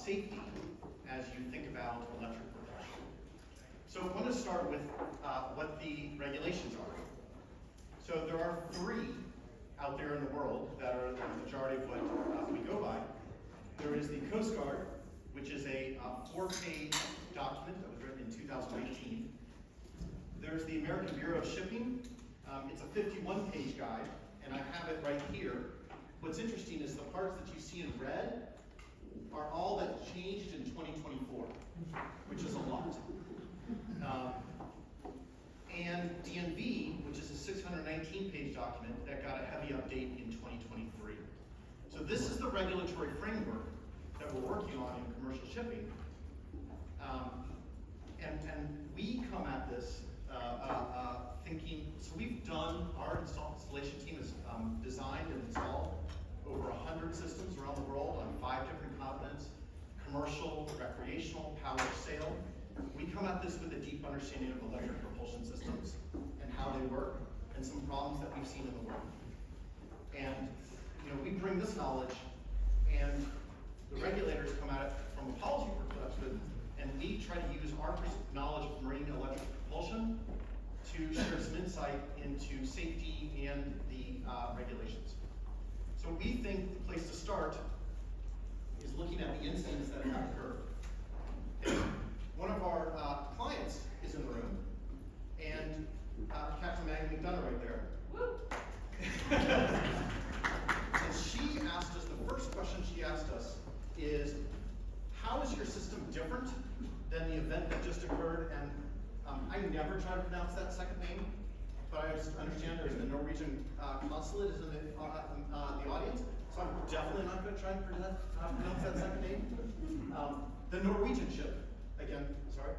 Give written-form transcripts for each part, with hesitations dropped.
safety as you think about electric propulsion. So I want to start with what the regulations are. So there are 3 out there in the world that are the majority of what we go by. There is the Coast Guard, which is a 4-page document that was written in 2019. There's the American Bureau of Shipping. It's a 51-page guide, and I have it right here. What's interesting is the parts that you see in red are all that changed in 2024, which is a lot. And DNV, which is a 619-page document that got a heavy update in 2023. So this is the regulatory framework that we're working on in commercial shipping. And we come at this thinking, so we've done, our installation team has designed and installed over 100 systems around the world on 5 different continents: commercial, recreational, power, sail. We come at this with a deep understanding of electric propulsion systems and how they work and some problems that we've seen in the world. And we bring this knowledge, and the regulators come at it from a policy perspective, and we try to use our knowledge of marine electric propulsion to share some insight into safety and the regulations. So we think the place to start is looking at the incidents that have occurred. Okay. One of our clients is in the room, and Captain Maggie McDonough right there. Woo! And she asked us, the first question she asked us is, how is your system different than the event that just occurred? And I never try to pronounce that second name, but I just understand there's the Norwegian consulate is in the audience, so I'm definitely not going to try and pronounce that second name. The Norwegian ship, again, sorry.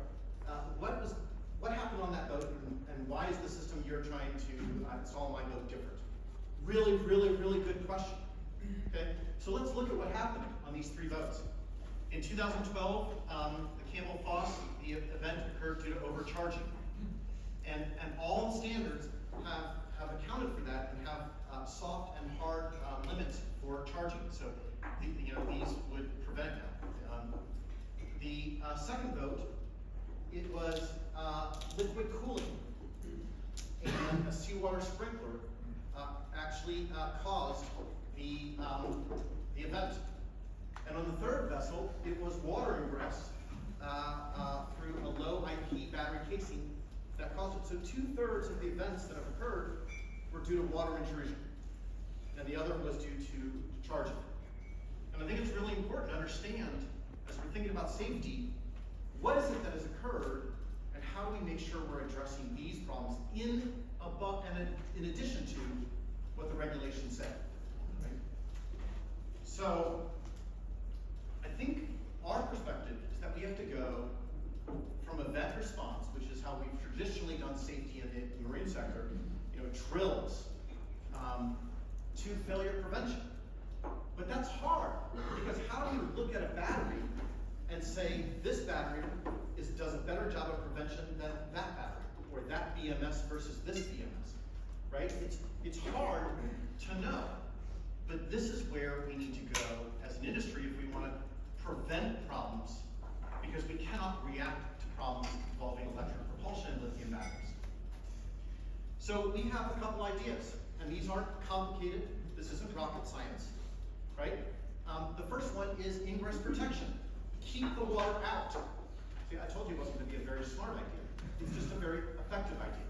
What happened on that boat, and why is the system you're trying to install on my boat different? Really, really, really good question. Okay, so let's look at what happened on these 3 boats. In 2012, the Campbell Foss, the event occurred due to overcharging. And all the standards have accounted for that and have soft and hard limits for charging. So these would prevent that. The second boat, it was liquid cooling, and a seawater sprinkler actually caused the event. And on the third vessel, it was water ingress through a low IP battery casing that caused it. So 2/3 of the events that have occurred were due to water intrusion, and the other was due to charging. And I think it's really important to understand, as we're thinking about safety, what is it that has occurred, and how do we make sure we're addressing these problems in addition to what the regulations say. Right? So I think our perspective is that we have to go from event response, which is how we've traditionally done safety in the marine sector, drills, to failure prevention. But that's hard, because how do you look at a battery and say this battery does a better job of prevention than that battery, or that BMS versus this BMS, right? It's hard to know, but this is where we need to go as an industry if we want to prevent problems, because we cannot react to problems involving electric propulsion and lithium batteries. So we have a couple ideas, and these aren't complicated. This isn't rocket science, right? The first one is ingress protection. Keep the water out. See, I told you it wasn't going to be a very smart idea. It's just a very effective idea.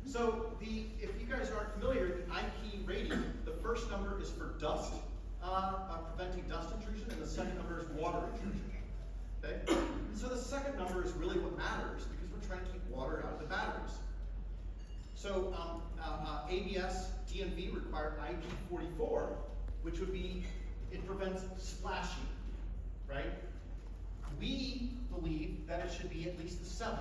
So if you guys aren't familiar, the IP rating, the first number is for dust, preventing dust intrusion, and the second number is water intrusion. Okay? So the second number is really what matters, because we're trying to keep water out of the batteries. So ABS DNV required IP44, which would be, it prevents splashing, right? We believe that it should be at least the 7,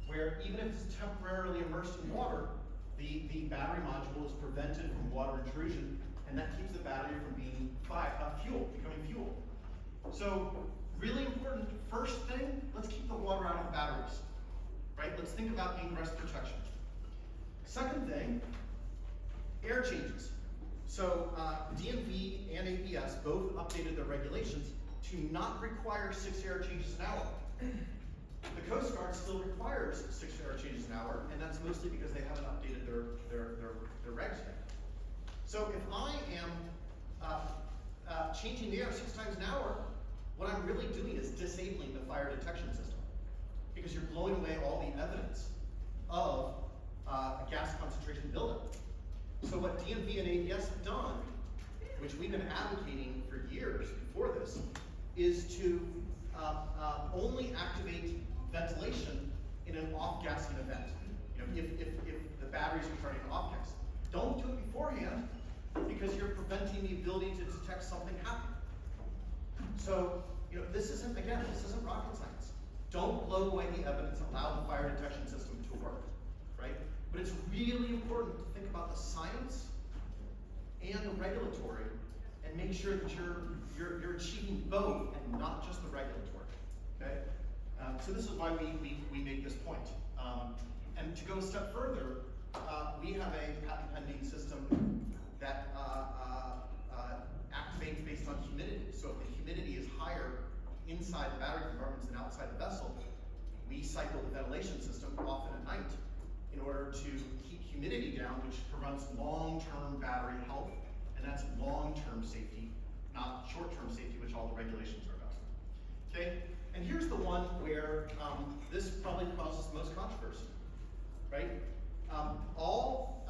where even if it's temporarily immersed in water, the battery module is prevented from water intrusion, and that keeps the battery from being becoming fuel. So really important, first thing, let's keep the water out of the batteries, right? Let's think about ingress protection. Second thing, air changes. So DNV and ABS both updated their regulations to not require 6 air changes an hour. The Coast Guard still requires 6 air changes an hour, and that's mostly because they haven't updated their regs yet. So if I am changing the air 6 times an hour, what I'm really doing is disabling the fire detection system, because you're blowing away all the evidence of a gas concentration buildup. So what DMV and ABS have done, which we've been advocating for years before this, is to only activate ventilation in an off-gassing event. If the batteries are turning off gas. Don't do it beforehand, because you're preventing the ability to detect something happening. So, this isn't rocket science. Don't blow away the evidence, allow the fire detection system to work, right? But it's really important to think about the science and the regulatory, and make sure that you're achieving both and not just the regulatory, okay? So this is why we make this point. And to go a step further, we have a patent pending system that activates based on humidity. So if the humidity is higher inside the battery compartments than outside the vessel, we cycle the ventilation system often at night in order to keep humidity down, which prevents long-term battery health, and that's long-term safety, not short-term safety, which all the regulations are about. Okay, and here's the one where this probably causes the most controversy, right? All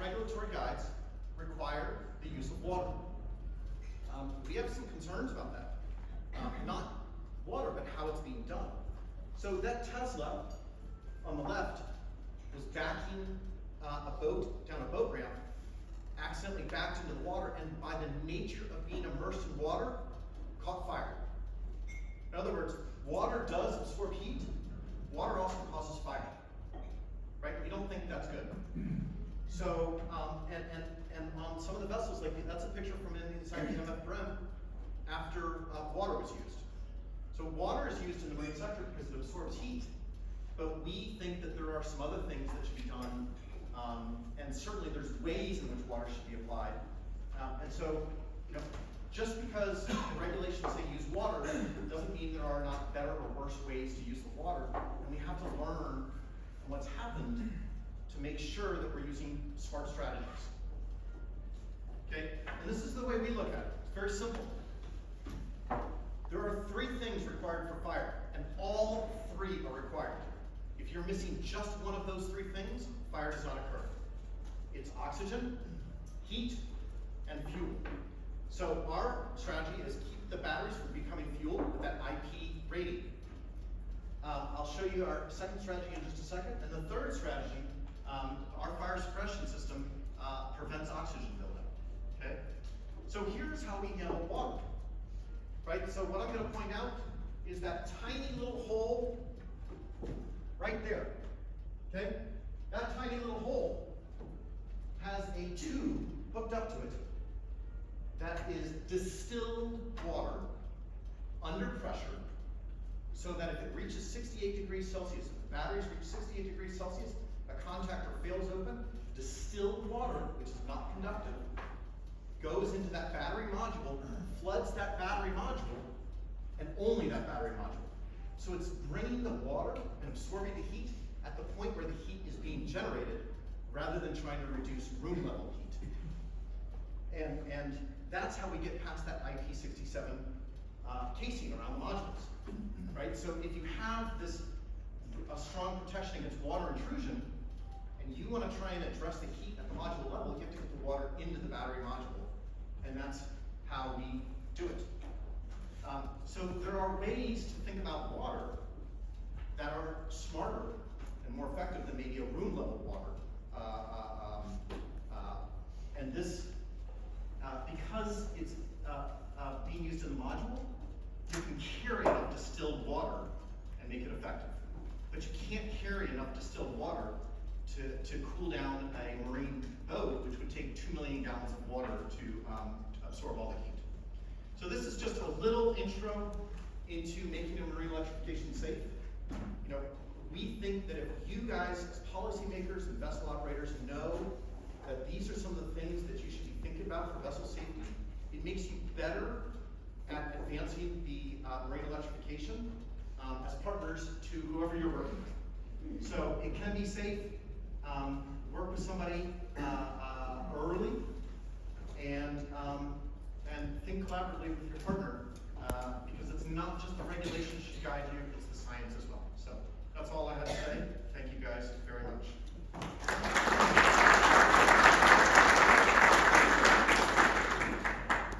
regulatory guides require the use of water. We have some concerns about that. Not water, but how it's being done. So that Tesla on the left was backing a boat down a boat ramp, accidentally backed into the water, and by the nature of being immersed in water, caught fire. In other words, water does absorb heat. Water also causes fire, right? We don't think that's good. So, and on some of the vessels, like that's a picture from inside the MF Brim after water was used. So water is used in the marine sector because it absorbs heat, but we think that there are some other things that should be done, and certainly there's ways in which water should be applied. And so, just because the regulations say use water doesn't mean there are not better or worse ways to use the water, and we have to learn from what's happened to make sure that we're using smart strategies. Okay, and this is the way we look at it. It's very simple. There are 3 things required for fire, and all 3 are required. If you're missing just one of those 3 things, fire does not occur. It's oxygen, heat, and fuel. So our strategy is keep the batteries from becoming fuel with that IP rating. I'll show you our second strategy in just a second. And the third strategy, our fire suppression system prevents oxygen buildup. Okay? So here's how we handle water. Right? So what I'm going to point out is that tiny little hole right there. Okay? That tiny little hole has a tube hooked up to it that is distilled water under pressure, so that if it reaches 68 degrees Celsius, if the batteries reach 68 degrees Celsius, a contactor fails open, distilled water, which is not conductive, goes into that battery module, floods that battery module, and only that battery module. So it's bringing the water and absorbing the heat at the point where the heat is being generated, rather than trying to reduce room level heat. And that's how we get past that IP67 casing around the modules, right? So if you have a strong protection against water intrusion, and you want to try and address the heat at the module level, you have to get the water into the battery module, and that's how we do it. So there are ways to think about water that are smarter and more effective than maybe a room level water. And this, because it's being used in the module, you can carry enough distilled water and make it effective. But you can't carry enough distilled water to cool down a marine boat, which would take 2 million gallons of water to absorb all the heat. So this is just a little intro into making a marine electrification safe. We think that if you guys, as policymakers and vessel operators, know that these are some of the things that you should be thinking about for vessel safety, it makes you better at advancing the marine electrification as partners to whoever you're working with. So it can be safe. Work with somebody